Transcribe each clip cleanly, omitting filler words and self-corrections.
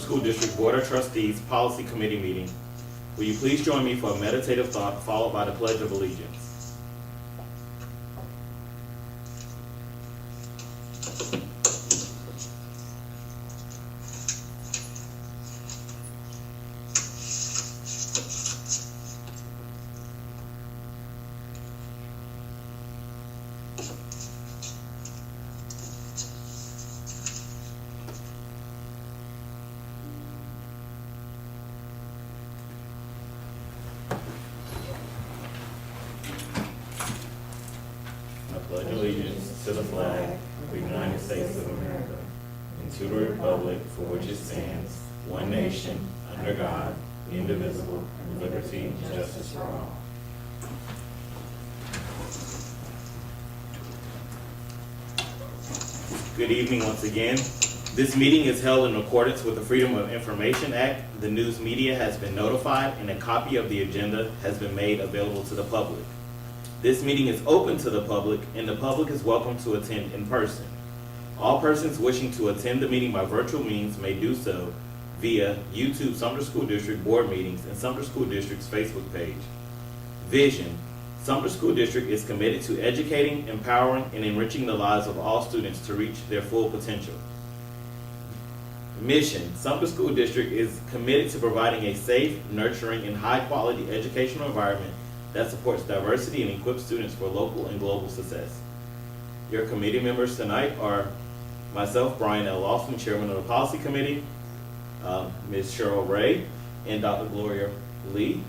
School District Board of Trustees Policy Committee meeting. Will you please join me for a meditative thought followed by the Pledge of Allegiance? I pledge allegiance to the flag of the United States of America and to the republic for which it stands, one nation, under God, indivisible, with liberty and justice for all. Good evening once again. This meeting is held in accordance with the Freedom of Information Act. The news media has been notified and a copy of the agenda has been made available to the public. This meeting is open to the public and the public is welcome to attend in person. All persons wishing to attend the meeting by virtual means may do so via YouTube Sumter School District Board Meetings and Sumter School District's Facebook page. Vision: Sumter School District is committed to educating, empowering, and enriching the lives of all students to reach their full potential. Mission: Sumter School District is committed to providing a safe, nurturing, and high-quality educational environment that supports diversity and equips students for local and global success. Your committee members tonight are myself, Brian L. Lawson, Chairman of the Policy Committee, Ms. Cheryl Ray, and Dr. Gloria Lee.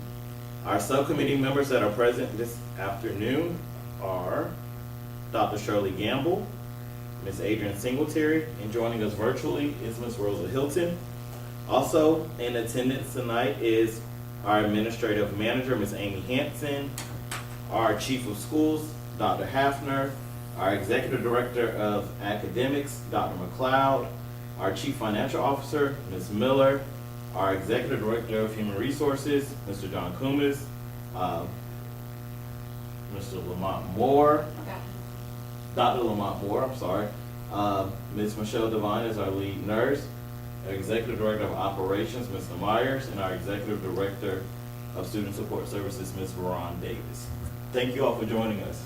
Our subcommittee members that are present this afternoon are Dr. Shirley Gamble, Ms. Adrian Singletary, and joining us virtually is Ms. Rosa Hilton. Also in attendance tonight is our Administrative Manager, Ms. Amy Hanson, our Chief of Schools, Dr. Hafner, our Executive Director of Academics, Dr. McLeod, our Chief Financial Officer, Ms. Miller, our Executive Director of Human Resources, Mr. John Kumas, Mr. Lamont Moore, Dr. Lamont Moore, I'm sorry, Ms. Michelle Devine is our lead nurse, our Executive Director of Operations, Mr. Myers, and our Executive Director of Student Support Services, Ms. Veron Davis. Thank you all for joining us.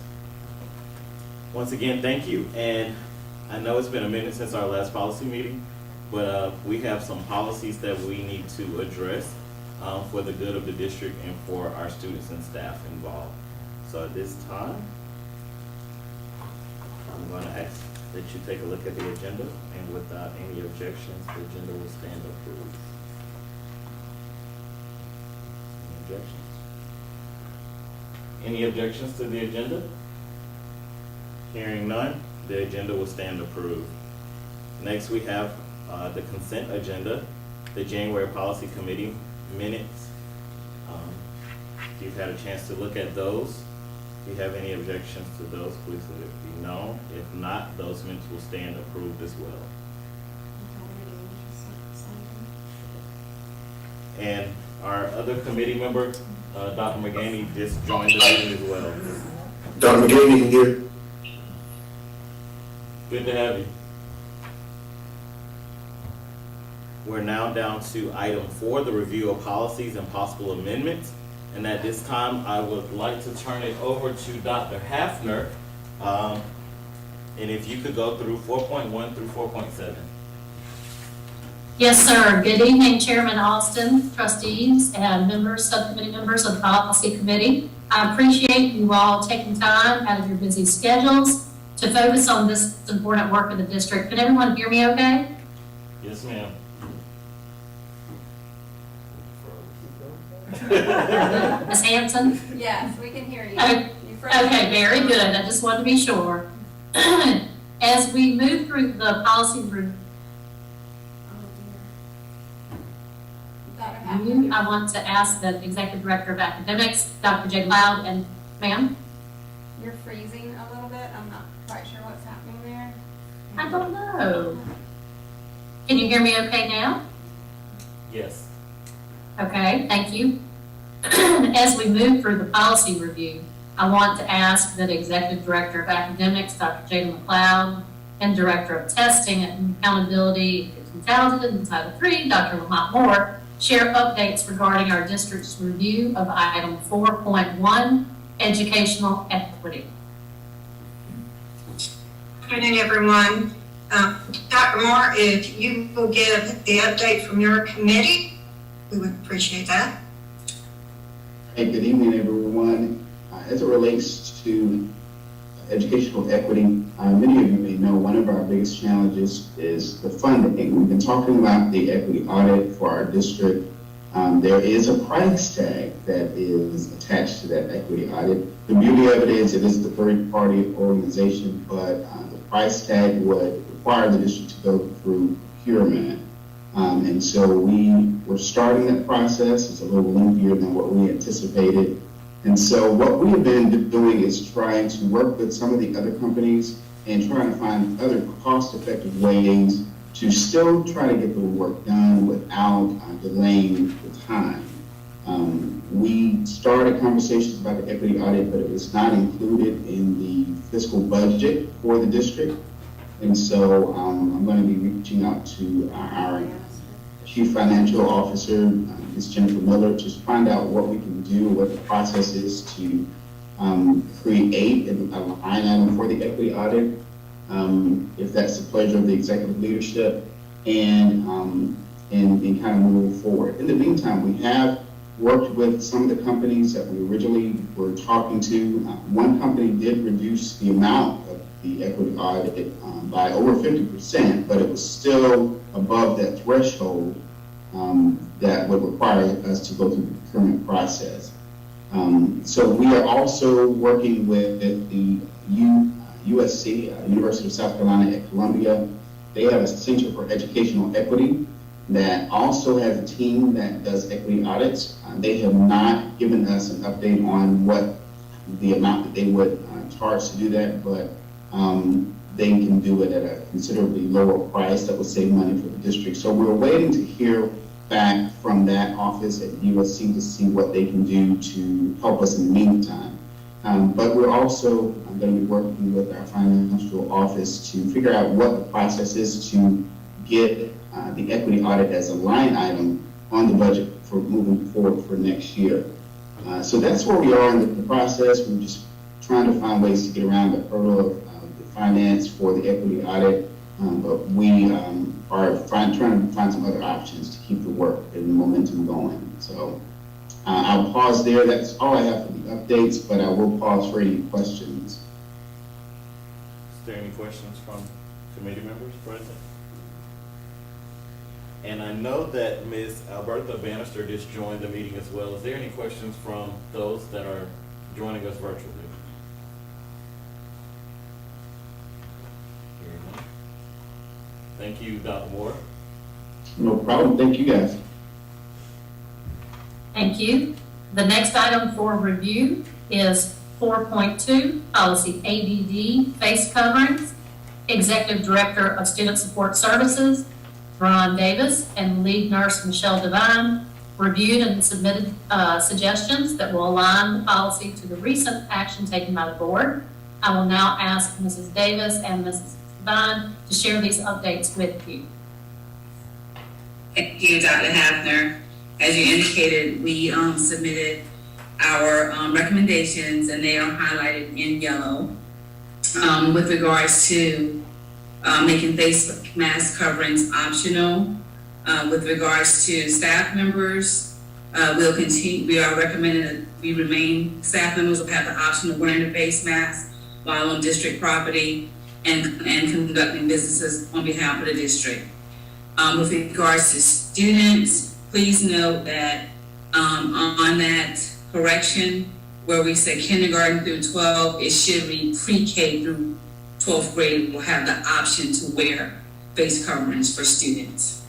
Once again, thank you. And I know it's been a minute since our last policy meeting, but we have some policies that we need to address for the good of the district and for our students and staff involved. So at this time, I'm going to ask that you take a look at the agenda, and without any objections, the agenda will stand approved. Any objections? Any objections to the agenda? Hearing none, the agenda will stand approved. Next, we have the consent agenda, the January Policy Committee minutes. You've had a chance to look at those. If you have any objections to those, please let it be known. If not, those minutes will stand approved as well. And our other committee member, Dr. McGaney, just joined the meeting as well. Dr. McGaney here. Good to have you. We're now down to item 4, the review of policies and possible amendments. And at this time, I would like to turn it over to Dr. Hafner. And if you could go through 4.1 through 4.7. Yes, sir. Good evening, Chairman Austin, trustees, and members, subcommittee members of the Policy Committee. I appreciate you all taking time out of your busy schedules to focus on this important work of the district. Can everyone hear me okay? Yes, ma'am. Ms. Hanson? Yes, we can hear you. Okay, very good. I just wanted to be sure. As we move through the policy review, I want to ask the Executive Director of Academics, Dr. J. Loud, and ma'am? You're freezing a little bit. I'm not quite sure what's happening there. I don't know. Can you hear me okay now? Yes. Okay, thank you. As we move through the policy review, I want to ask that Executive Director of Academics, Dr. Jada McLeod, and Director of Testing and Accountability, 2000 and Title III, Dr. Lamont Moore, share updates regarding our district's review of item 4.1, educational equity. Good afternoon, everyone. Dr. Moore, if you will give the update from your committee, we would appreciate that. Hey, good evening, everyone. As it relates to educational equity, many of you may know one of our biggest challenges is the funding. We've been talking about the equity audit for our district. There is a price tag that is attached to that equity audit. The beauty of it is a third-party organization, but the price tag would require the district to go through procurement. And so we were starting that process. It's a little lengthier than what we anticipated. And so what we have been doing is trying to work with some of the other companies and trying to find other cost-effective ways to still try to get the work done without delaying the time. We started conversations about the equity audit, but it was not included in the fiscal budget for the district. And so I'm going to be reaching out to our Chief Financial Officer, Ms. Jennifer Miller, to find out what we can do, what the process is to create a line item for the equity audit, if that's the pleasure of the executive leadership, and kind of move forward. In the meantime, we have worked with some of the companies that we originally were talking to. One company did reduce the amount of the equity audit by over 50%, but it was still above that threshold that would require us to go through the procurement process. So we are also working with the USC, University of South Carolina at Columbia. They have a Center for Educational Equity that also has a team that does equity audits. They have not given us an update on what the amount that they would charge to do that, but they can do it at a considerably lower price that would save money for the district. So we're waiting to hear back from that office at USC to see what they can do to help us in the meantime. But we're also going to be working with our financial office to figure out what the process is to get the equity audit as a line item on the budget for moving forward for next year. So that's where we are in the process. We're just trying to find ways to get around the hurdle of the finance for the equity audit, but we are trying to find some other options to keep the work and the momentum going. So I'll pause there. That's all I have for the updates, but I will pause for any questions. Is there any questions from committee members present? And I know that Ms. Albertha Bannister just joined the meeting as well. Is there any questions from those that are joining us virtually? Hearing none. Thank you, Dr. Moore. No problem. Thank you, guys. Thank you. The next item for review is 4.2, policy ADD, face coverings. Executive Director of Student Support Services, Ron Davis, and lead nurse Michelle Devine reviewed and submitted suggestions that will align the policy to the recent action taken by the board. I will now ask Mrs. Davis and Mrs. Devine to share these updates with you. Thank you, Dr. Hafner. As you indicated, we submitted our recommendations, and they are highlighted in yellow with regards to making face mask coverings optional. With regards to staff members, we are recommending that staff members will have the option of wearing a face mask while on district property and conducting businesses on behalf of the district. With regards to students, please note that on that correction where we say kindergarten through 12, it should read pre-K through 12th grade will have the option to wear face coverings for students.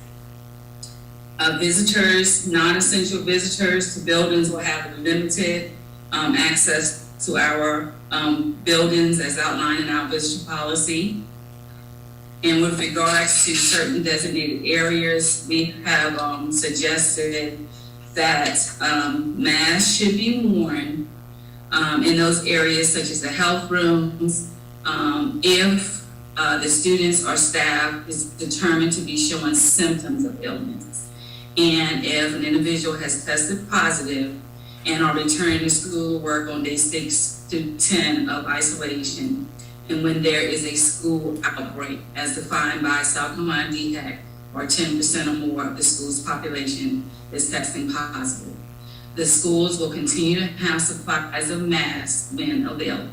Visitors, non-essential visitors to buildings will have limited access to our buildings as outlined in our visitor policy. And with regards to certain designated areas, we have suggested that masks should be worn in those areas such as the health rooms, if the students or staff is determined to be showing symptoms of illness. And if an individual has tested positive and are returning to school work on day 6 to 10 of isolation, and when there is a school outbreak as defined by South Carolina DHEC, or 10% or more of the school's population is testing positive, the schools will continue to have supplies of masks when available.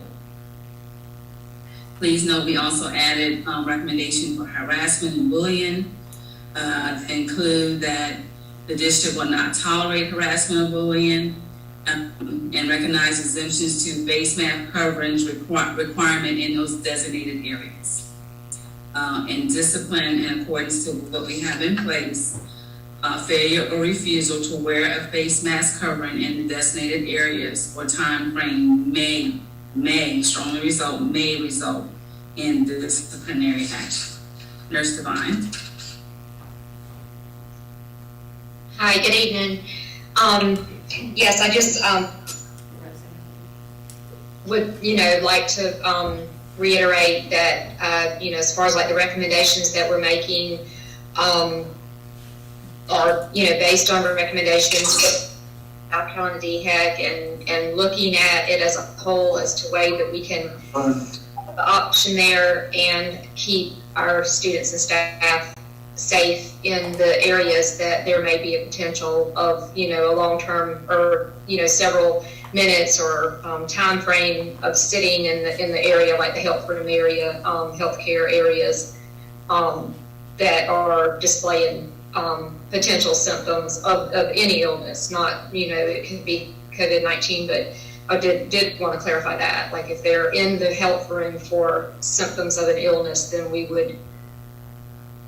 Please note we also added recommendation for harassment and bullying, to include that the district will not tolerate harassment or bullying, and recognize exemptions to face mask coverage requirement in those designated areas. And discipline in accordance to what we have in place, failure or refusal to wear a face mask covering in the designated areas or time frame may result in disciplinary action. Nurse Devine. Hi, good evening. Yes, I just would, like to reiterate that, as far as like the recommendations that we're making are, based on the recommendations of South Carolina DHEC and looking at it as a whole as to way that we can have the option there and keep our students and staff safe in the areas that there may be a potential of, a long-term or, several minutes or time frame of sitting in the area, like the health room area, healthcare areas that are displaying potential symptoms of any illness, not, it could be COVID-19, but I did want to clarify that. Like if they're in the health room for symptoms of an illness, then we would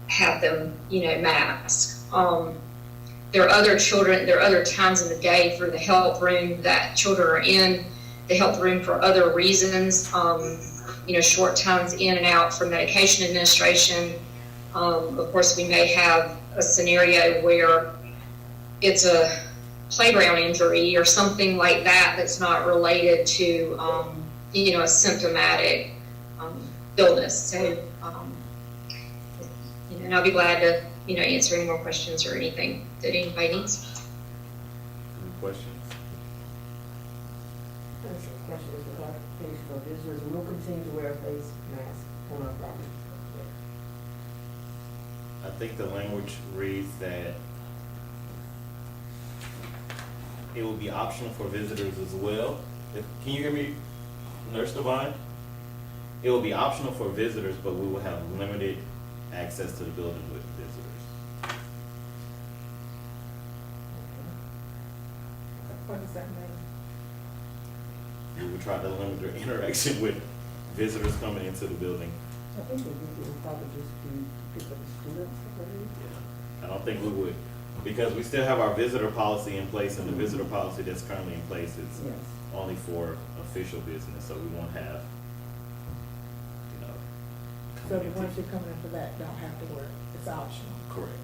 have them, mask. There are other times in the day for the health room that children are in the health room for other reasons, short times in and out for medication administration. Of course, we may have a scenario where it's a playground injury or something like that that's not related to, a symptomatic illness. So, and I'll be glad to, answer any more questions or anything that anybody needs. Any questions? The question is for clarification of visitors will continue to wear a face mask on our property. I think the language reads that it will be optional for visitors as well. Can you hear me, Nurse Devine? It will be optional for visitors, but we will have limited access to the building with visitors. What does that mean? We will try to limit their interaction with visitors coming into the building. I think it would probably just be pick up the students. I don't think we would, because we still have our visitor policy in place, and the visitor policy that's currently in place is Yes. only for official business, so we won't have, So the ones that come into that don't have to wear it. It's optional. Correct.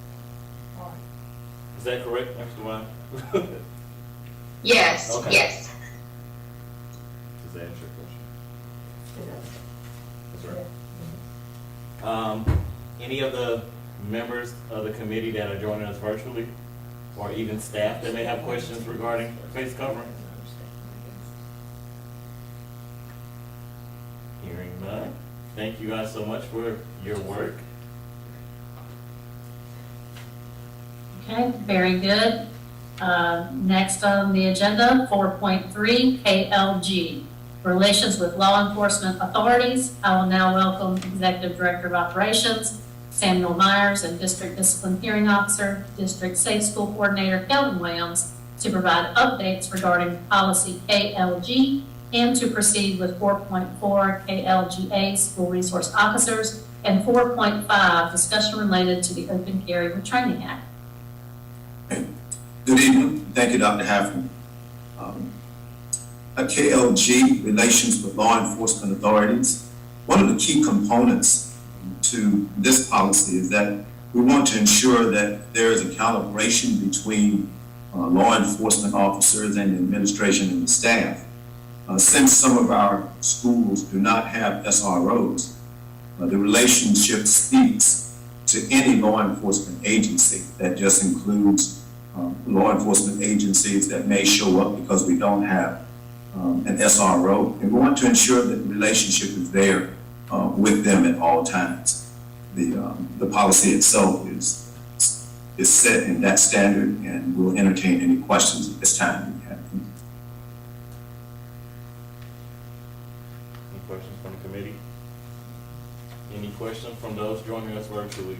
All right. Is that correct, Nurse Devine? Yes, Okay. yes. Does that answer your question? Yeah. That's right. Any of the members of the committee that are joining us virtually, or even staff that may have questions regarding face covering? Hearing none. Thank you guys so much for your work. Okay, very good. Next on the agenda, 4.3, KLG, Relations with Law Enforcement Authorities. I will now welcome Executive Director of Operations, Samuel Myers, and District Discipline Hearing Officer, District Safe School Coordinator, Kelvin Williams, to provide updates regarding policy KLG and to proceed with 4.4 KLGA, School Resource Officers, and 4.5, discussion related to the Open Carry Retraining Act. Good evening. Thank you, Dr. Haffman. At KLG, Relations with Law Enforcement Authorities, one of the key components to this policy is that we want to ensure that there is a calibration between law enforcement officers and the administration and the staff. Since some of our schools do not have SROs, The relationship speaks to any law enforcement agency. That just includes law enforcement agencies that may show up because we don't have an SRO. And we want to ensure that the relationship is there with them at all times. The policy itself is set in that standard, and we'll entertain any questions at this time you have. Any questions from the committee? Any questions from those joining us virtually?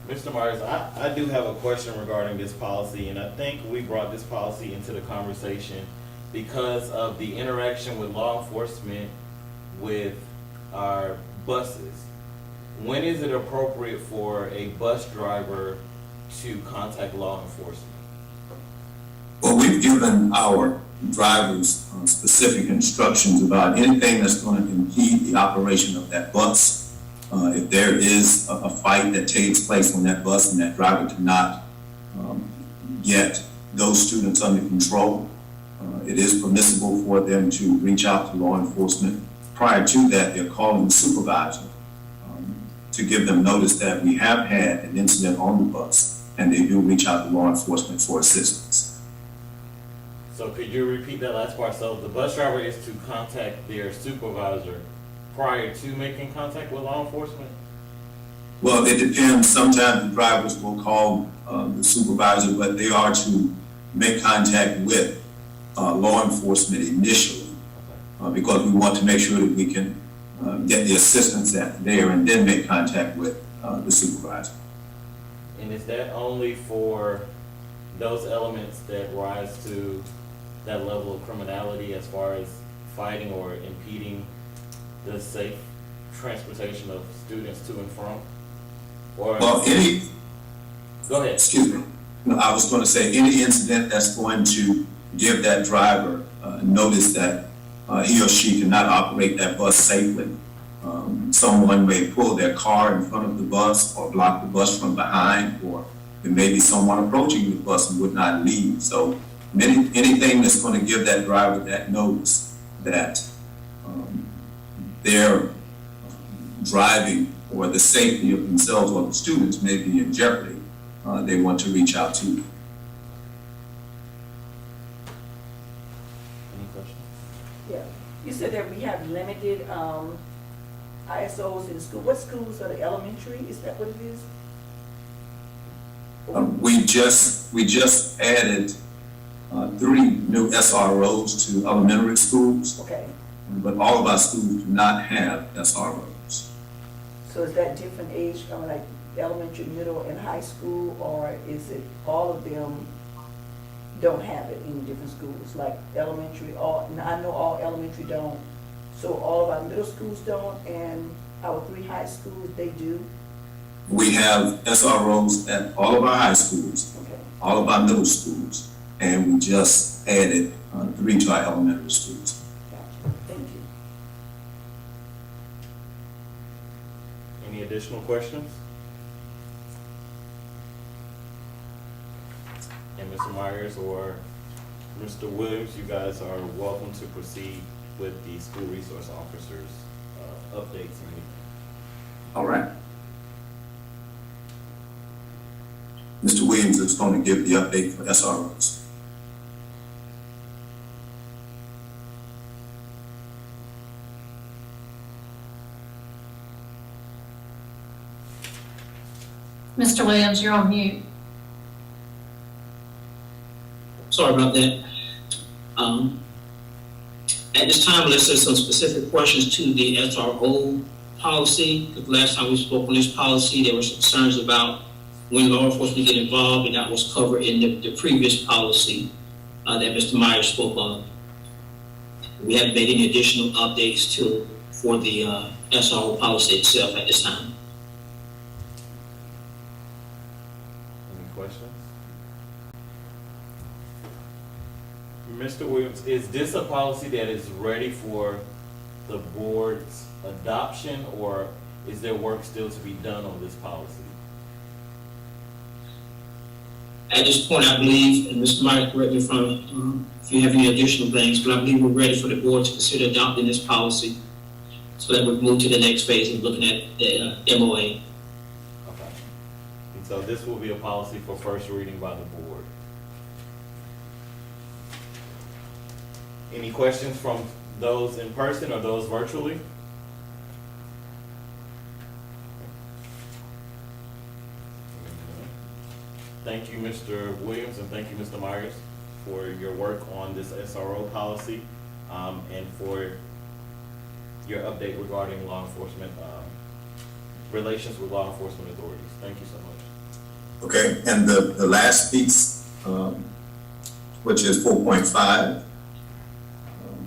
Mr. Myers, I do have a question regarding this policy, and I think we brought this policy into the conversation because of the interaction with law enforcement with our buses. When is it appropriate for a bus driver to contact law enforcement? Well, we've given our drivers specific instructions about anything that's going to impede the operation of that bus. If there is a fight that takes place on that bus and that driver cannot get those students under control, it is permissible for them to reach out to law enforcement. Prior to that, they're calling the supervisor to give them notice that we have had an incident on the bus, and they do reach out to law enforcement for assistance. So could you repeat that last part? So the bus driver is to contact their supervisor prior to making contact with law enforcement? Well, it depends. Sometimes the drivers will call the supervisor, but they are to make contact with law enforcement initially, because we want to make sure that we can get the assistance that's there and then make contact with the supervisor. And is that only for those elements that rise to that level of criminality as far as fighting or impeding the safe transportation of students to and from? Or Well, go ahead. excuse me. No, I was going to say any incident that's going to give that driver notice that he or she cannot operate that bus safely. Someone may pull their car in front of the bus or block the bus from behind, or there may be someone approaching the bus and would not leave. So anything that's going to give that driver that notice that their driving or the safety of themselves or the students may be in jeopardy, they want to reach out to. Any questions? Yeah, you said that we have limited ISOs in school. What schools are the elementary? Is that what it is? We just added 3 new SROs to elementary schools, Okay, but all of our schools do not have SROs. so is that different age, like elementary, middle, and high school, or is it all of them don't have it in different schools, like elementary, I know all elementary don't, so all of our middle schools don't, and our 3 high schools, they do? We have SROs at all of our high schools, Okay, all of our middle schools, and we just added 3 to our elementary schools. gotcha, thank you. Any additional questions? And Mr. Myers or Mr. Williams, you guys are welcome to proceed with the school resource officers' updates and anything. All right. Mr. Williams is going to give the update for SROs. Mr. Williams, you're on mute. Sorry about that. At this time, let's ask some specific questions to the SRO policy. The last time we spoke on this policy, there were concerns about when law enforcement get involved, and that was covered in the previous policy that Mr. Myers spoke on. We haven't made any additional updates for the SRO policy itself at this time. Any questions? Mr. Williams, is this a policy that is ready for the board's adoption, or is there work still to be done on this policy? At this point, I believe, and Mr. Myers, correct me if you have any additional things, but I believe we're ready for the board to consider adopting this policy. So that would move to the next phase of looking at the MOA. Okay. And so this will be a policy for first reading by the board. Any questions from those in person or those virtually? Thank you, Mr. Williams, and thank you, Mr. Myers, for your work on this SRO policy, and for your update regarding law enforcement, relations with law enforcement authorities. Thank you so much. Okay, and the last piece, which is 4.5,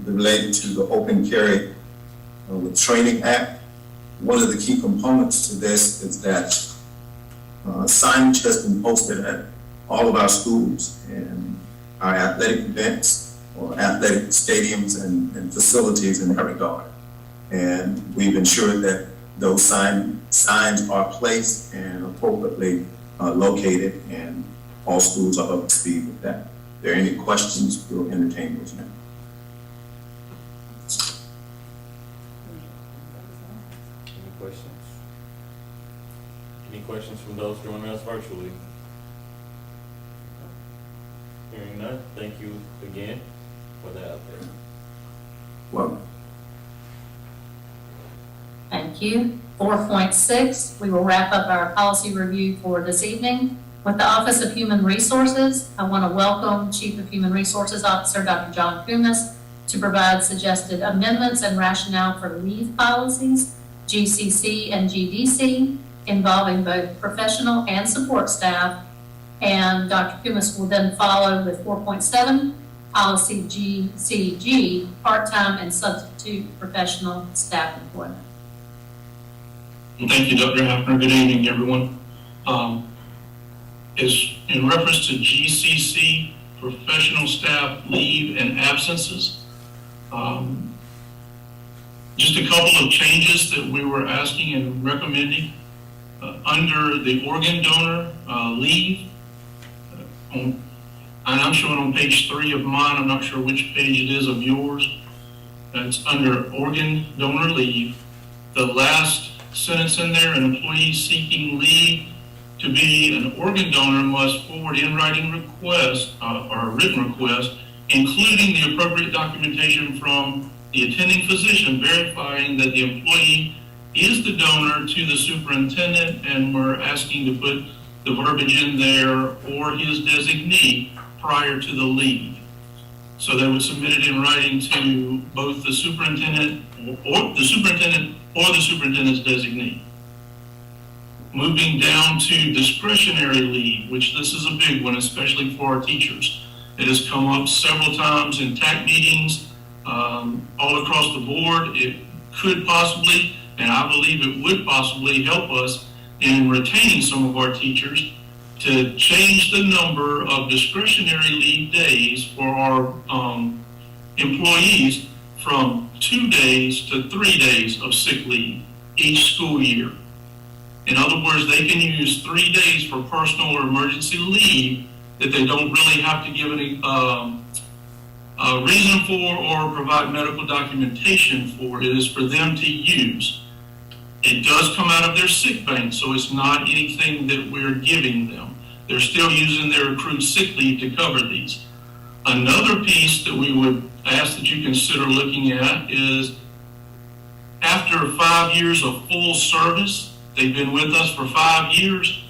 related to the Open Carry with Training Act. One of the key components to this is that signage has been posted at all of our schools and our athletic events or athletic stadiums and facilities in that regard. And we've ensured that those signs are placed and appropriately located, and all schools are up to speed with that. If there are any questions, we'll entertain those now. Any questions? Any questions from those joining us virtually? Hearing none, thank you again for that update. Well, Thank you. 4.6, we will wrap up our policy review for this evening. With the Office of Human Resources, I want to welcome Chief of Human Resources Officer Dr. John Kumas to provide suggested amendments and rationale for leave policies, GCC and GDC, involving both professional and support staff. And Dr. Kumas will then follow with 4.7, policy GCG, part-time and substitute professional staff employment. Thank you, Dr. Hafner. Good evening, everyone. Is in reference to GCC, professional staff leave and absences. Just a couple of changes that we were asking and recommending. Under the organ donor leave, and I'm showing on page 3 of mine, I'm not sure which page it is of yours. It's under organ donor leave. The last sentence in there, an employee seeking leave to be an organ donor must forward in writing request or a written request, including the appropriate documentation from the attending physician verifying that the employee is the donor to the superintendent, and we're asking to put the verbiage in there or his designee prior to the leave. So they would submit it in writing to both the superintendent or the superintendent's designee. Moving down to discretionary leave, which this is a big one, especially for our teachers. It has come up several times in TAC meetings, all across the board. It could possibly, and I believe it would possibly help us in retaining some of our teachers to change the number of discretionary leave days for our employees from 2 days to 3 days of sick leave each school year. In other words, they can use 3 days for personal or emergency leave that they don't really have to give any reason for or provide medical documentation for. It is for them to use. It does come out of their sick bank, so it's not anything that we're giving them. They're still using their accrued sick leave to cover these. Another piece that we would ask that you consider looking at is after 5 years of full service, they've been with us for 5 years,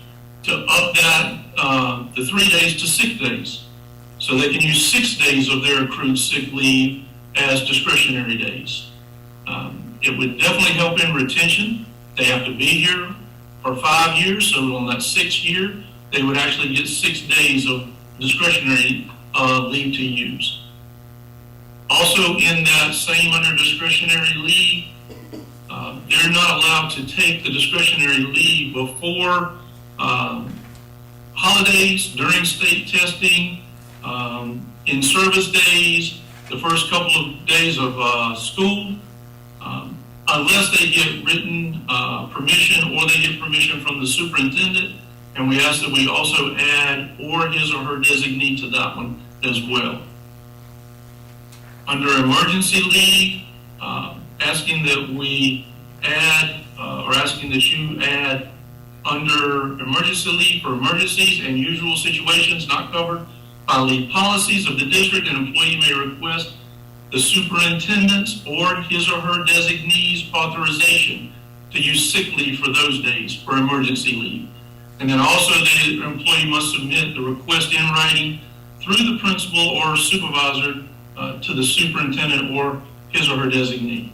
to up that the 3 days to 6 days. So they can use 6 days of their accrued sick leave as discretionary days. It would definitely help in retention. They have to be here for 5 years, so on that 6th year, they would actually get 6 days of discretionary leave to use. Also in that same under discretionary leave, they're not allowed to take the discretionary leave before holidays, during state testing, in service days, the first couple of days of school, unless they get written permission or they get permission from the superintendent. And we ask that we also add or his or her designee to that one as well. Under emergency leave, asking that we add, or asking that you add under emergency leave for emergencies and usual situations not covered by leave policies of the district, an employee may request the superintendent's or his or her designee's authorization to use sick leave for those days for emergency leave. And then also the employee must submit the request in writing through the principal or supervisor to the superintendent or his or her designee.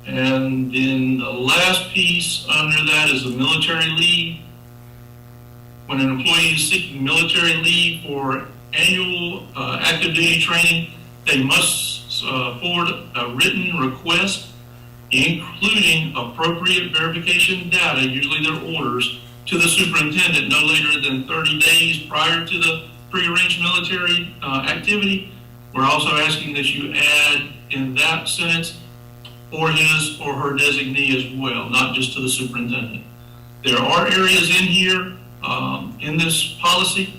And then the last piece under that is the military leave. When an employee is seeking military leave for annual active duty training, they must forward a written request, including appropriate verification data, usually their orders, to the superintendent no later than 30 days prior to the prearranged military activity. We're also asking that you add in that sentence or his or her designee as well, not just to the superintendent. There are areas in here, in this policy,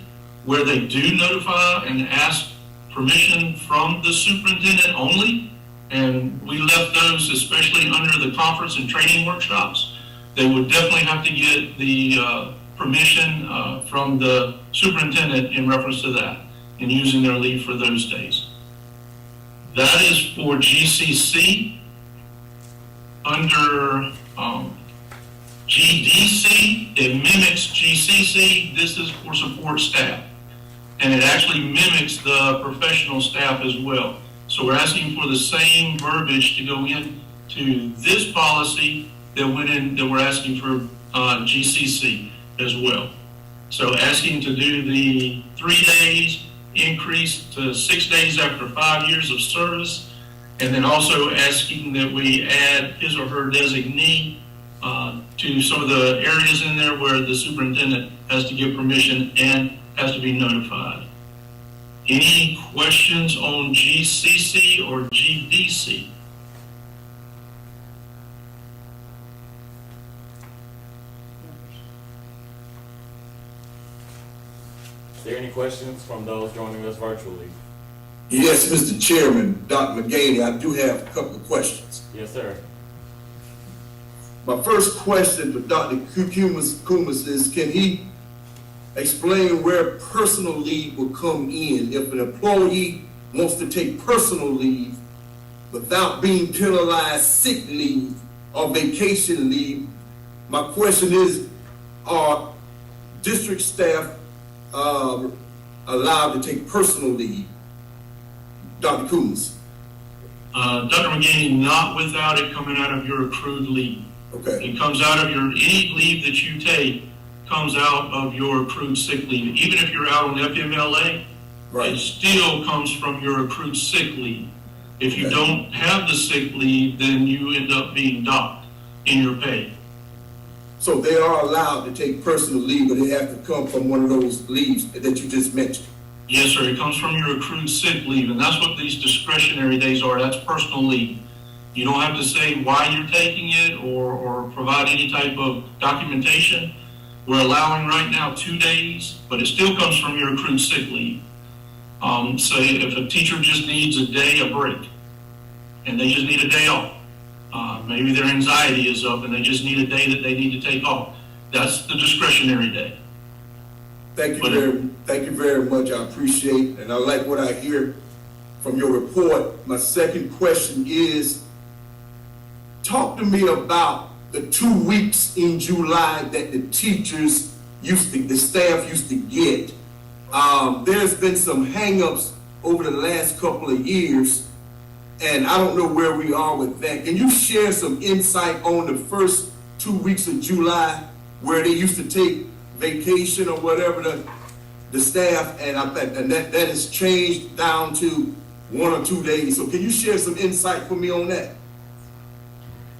where they do notify and ask permission from the superintendent only, and we left those, especially under the conference and training workshops. They would definitely have to get the permission from the superintendent in reference to that and using their leave for those days. That is for GCC. Under GDC, it mimics GCC. This is for support staff. And it actually mimics the professional staff as well. So we're asking for the same verbiage to go into this policy that went in, that we're asking for GCC as well. So asking to do the 3 days increase to 6 days after 5 years of service, and then also asking that we add his or her designee to some of the areas in there where the superintendent has to give permission and has to be notified. Any questions on GCC or GDC? Is there any questions from those joining us virtually? Yes, Mr. Chairman, Dr. McGaney, I do have a couple of questions. Yes, sir. My first question for Dr. Kumas is, can he explain where personal leave will come in if an employee wants to take personal leave without being penalized sick leave or vacation leave? My question is, are district staff allowed to take personal leave? Dr. Kumas. Dr. McGaney, not without it coming out of your accrued leave. Okay. It comes out of your, any leave that you take comes out of your accrued sick leave. Even if you're out on FMLA, Right. it still comes from your accrued sick leave. If you Okay. don't have the sick leave, then you end up being docked in your pay. So they are allowed to take personal leave, but they have to come from one of those leaves that you just mentioned. Yes, sir, it comes from your accrued sick leave, and that's what these discretionary days are. That's personal leave. You don't have to say why you're taking it or provide any type of documentation. We're allowing right now 2 days, but it still comes from your accrued sick leave. Say if a teacher just needs a day of break, and they just need a day off, maybe their anxiety is up and they just need a day that they need to take off. That's the discretionary day. Thank you very much. I appreciate, and I like what I hear from your report. My second question is, talk to me about the 2 weeks in July that the staff used to get. There's been some hangups over the last couple of years, and I don't know where we are with that. Can you share some insight on the first 2 weeks of July where they used to take vacation or whatever, the staff, and that has changed down to 1 or 2 days. So can you share some insight for me on that?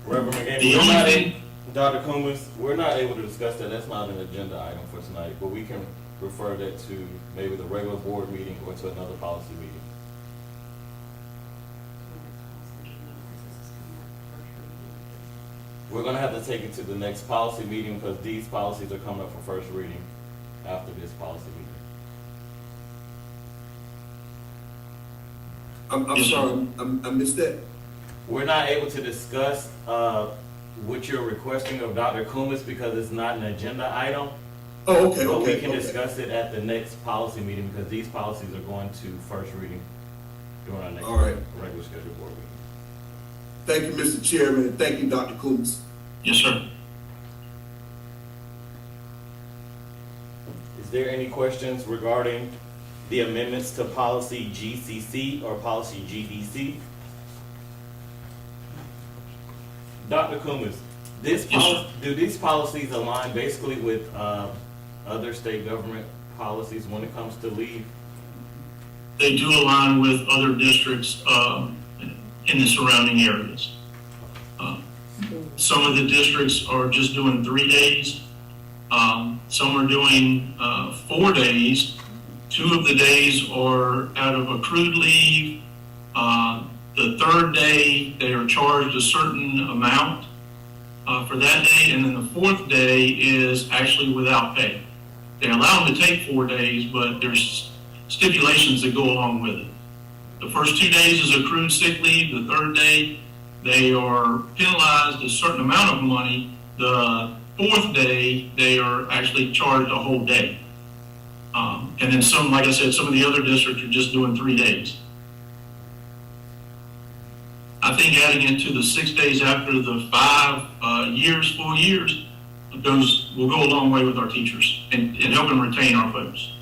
Reverend McGaney, Dr. Kumas, we're not able to discuss that. That's not an agenda item for tonight, but we can refer that to maybe the regular board meeting or to another policy meeting. We're gonna have to take it to the next policy meeting because these policies are coming up for first reading after this policy meeting. I'm sorry, I missed that. We're not able to discuss, what you're requesting of Dr. Kumas because it's not an agenda item. Oh, okay, But we okay, can okay. discuss it at the next policy meeting because these policies are going to first reading during our next All right. regular scheduled board meeting. Thank you, Mr. Chairman, and thank you, Dr. Kumas. Yes, sir. Is there any questions regarding the amendments to policy GCC or policy GDC? Dr. Kumas, do these policies align basically with other state government policies when it comes to leave? They do align with other districts in the surrounding areas. Some of the districts are just doing 3 days. Some are doing 4 days. 2 of the days are out of accrued leave. The third day, they are charged a certain amount for that day, and then the fourth day is actually without pay. They allow them to take 4 days, but there's stipulations that go along with it. The first 2 days is accrued sick leave. The third day, they are penalized a certain amount of money. The fourth day, they are actually charged a whole day. And then some, like I said, some of the other districts are just doing 3 days. I think adding it to the 6 days after the 5 years, 4 years, will go a long way with our teachers and helping retain our folks.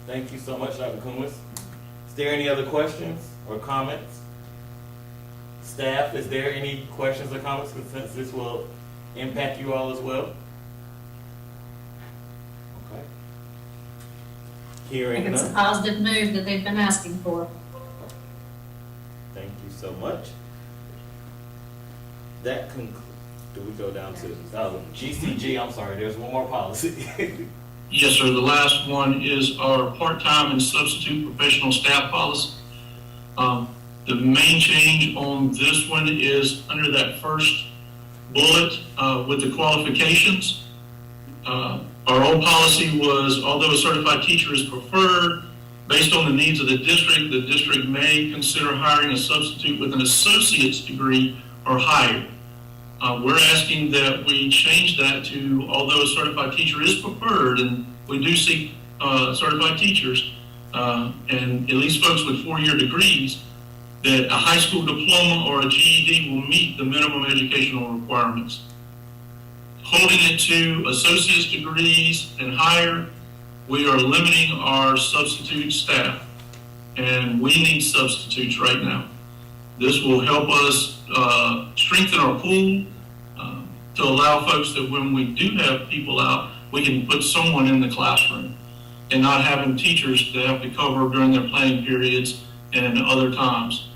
Thank you so much, Dr. Kumas. Is there any other questions or comments? Staff, is there any questions or comments, since this will impact you all as well? Okay. I Hearing think it's a none, positive move that they've been asking for. thank you so much. That concludes, do we go down to, GCG, I'm sorry, there's one more policy. Yes, sir. The last one is our part-time and substitute professional staff policy. The main change on this one is under that first bullet with the qualifications. Our old policy was, although a certified teacher is preferred, based on the needs of the district may consider hiring a substitute with an associate's degree or higher. We're asking that we change that to, although a certified teacher is preferred, and we do seek certified teachers, and at least folks with 4-year degrees, that a high school diploma or a GED will meet the minimum educational requirements. Holding it to associate's degrees and higher, we are limiting our substitute staff, and we need substitutes right now. This will help us strengthen our pool to allow folks that when we do have people out, we can put someone in the classroom and not having teachers that have to cover during their planning periods and other times.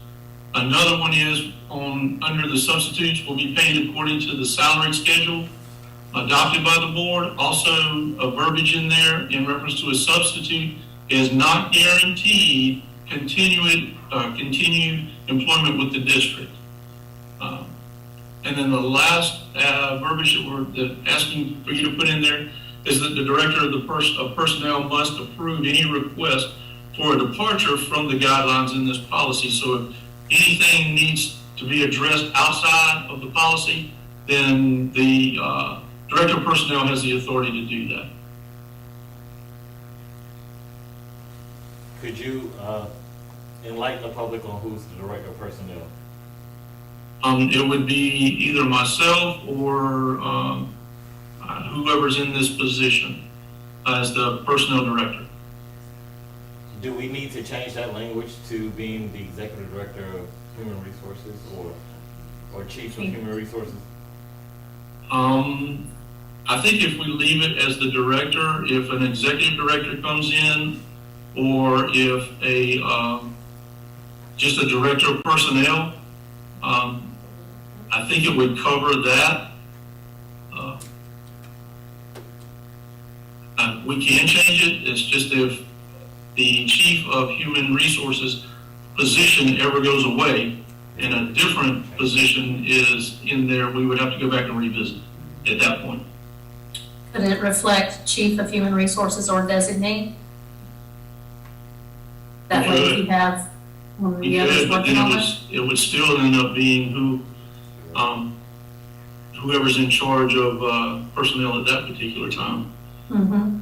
Another one is under the substitutes will be paid according to the salary schedule adopted by the board. Also, a verbiage in there in reference to a substitute is not guaranteed continued employment with the district. And then the last verbiage that we're asking for you to put in there is that the director of personnel must approve any request for a departure from the guidelines in this policy. So if anything needs to be addressed outside of the policy, then the director of personnel has the authority to do that. Could you enlighten the public on who's the director of personnel? It would be either myself or whoever's in this position as the personnel director. Do we need to change that language to being the executive director of human resources or chief of human resources? I think if we leave it as the director, if an executive director comes in, or if just a director of personnel, I think it would cover that. We can change it. It's just if the chief of human resources position ever goes away and a different position is in there, we would have to go back and revisit at that point. Could it reflect chief of human resources or designate? That way if you have One of We the others could, but working then on it? it would still end up being whoever's in charge of personnel at that particular time. Mm-hmm.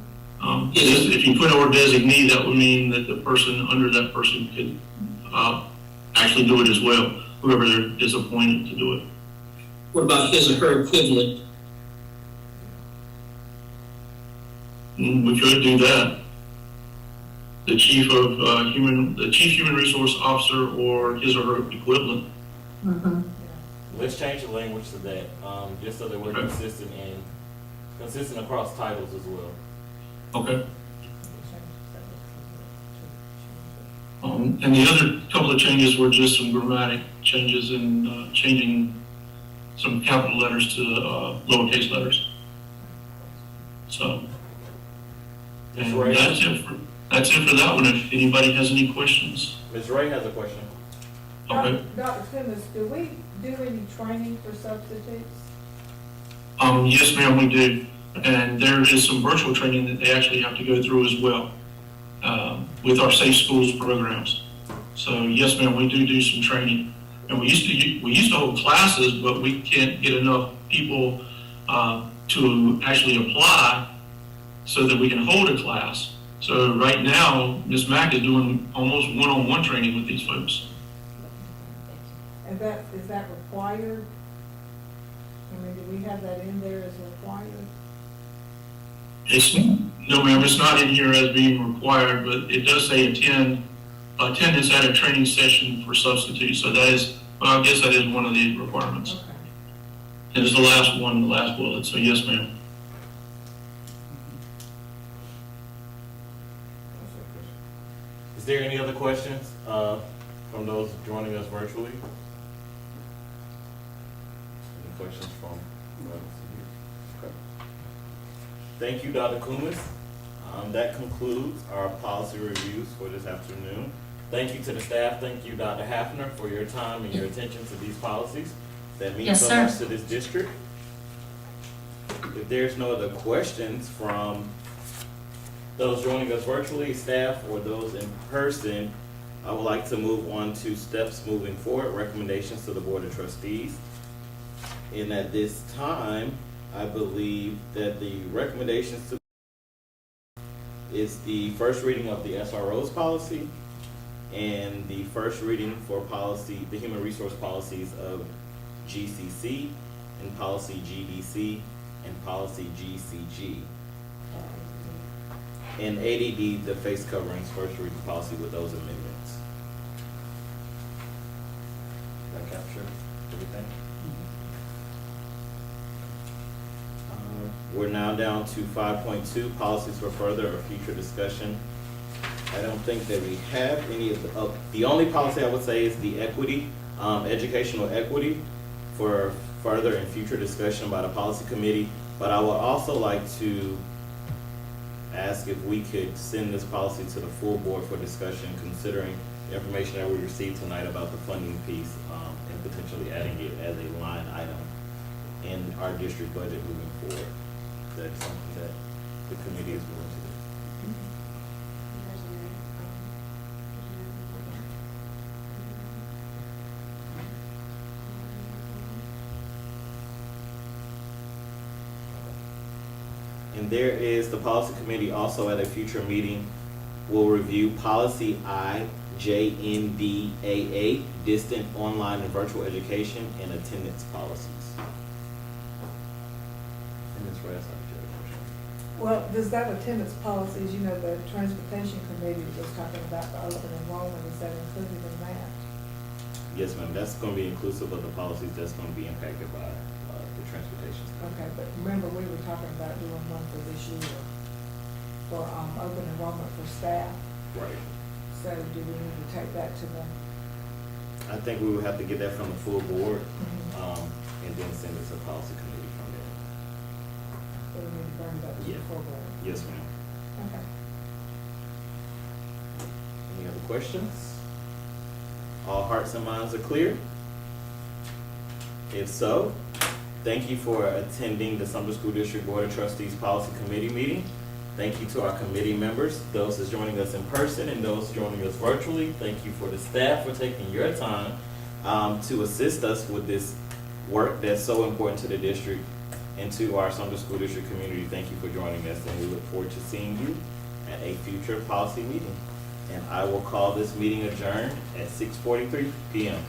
If you put our designee, that would mean that the person under that person could actually do it as well, whoever is appointed to do it. What about his or her equivalent? We could do that. The chief human resource officer or his or her equivalent. Mm-hmm. Let's change the language to that, just so that we're Okay. consistent across titles as well. Okay. And the other couple of changes were just some grammatic changes and changing some capital letters to lowercase letters. So, Ms. and Ray, that's it for that one. If anybody has any questions. Ms. Ray has a question. Okay. Dr. Kumas, do we do any training for substitutes? Yes, ma'am, we do. And there is some virtual training that they actually have to go through as well, with our Safe Schools programs. So yes, ma'am, we do some training. And we used to hold classes, but we can't get enough people, to actually apply so that we can hold a class. So right now, Ms. Mack is doing almost one-on-one training with these folks. And is that required? I mean, do we have that in there as required? No, ma'am, it's not in here as being required, but it does say attendance at a training session for substitutes. So that is, well, I guess that is one of the requirements. Okay. It is the last one, the last bullet, so yes, ma'am. Is there any other questions from those joining us virtually? Any questions from? Okay. Thank you, Dr. Kumas. That concludes our policy reviews for this afternoon. Thank you to the staff. Thank you, Dr. Hafner, for your time and your attention to these policies that mean Yes, so sir. much to this district. If there's no other questions from those joining us virtually, staff, or those in person, I would like to move on to steps moving forward, recommendations to the Board of Trustees. And at this time, I believe that the recommendations to is the first reading of the SRO's policy and the first reading for policy, the human resource policies of GCC and policy GDC and policy GCG. And ADD, the face coverings, first reading policy with those amendments. Did I capture everything? We're now down to 5.2, policies for further or future discussion. I don't think that we have any of the only policy I would say is the equity, educational equity for further and future discussion by the policy committee. But I would also like to ask if we could send this policy to the full board for discussion, considering the information that we received tonight about the funding piece, and potentially adding it as a line item in our district budget moving forward. That's something that the committee is willing to do. And there is, the policy committee also at a future meeting will review policy IJNDAA, distant online and virtual education and attendance policies. And Ms. Reyes, I'll get your question. Well, does that attendance policies, you know, the transportation committee was talking about the open enrollment, is that included in that? Yes, ma'am, that's going to be inclusive of the policies that's going to be impacted by the transportation. Okay, but remember, we were talking about doing one for this year for, open enrollment for staff. Right. So do we need to take that to the? I think we would have to get that from the full board, and then send it to the policy committee from there. So we need to bring that to the Yeah. full board? Yes, ma'am. Okay. Any other questions? All hearts and minds are clear? If so, thank you for attending the Sumter School District Board of Trustees Policy Committee meeting. Thank you to our committee members, those that's joining us in person and those joining us virtually. Thank you for the staff for taking your time to assist us with this work that's so important to the district and to our Sumter School District community. Thank you for joining us, and we look forward to seeing you at a future policy meeting. And I will call this meeting adjourned at 6:43 p.m.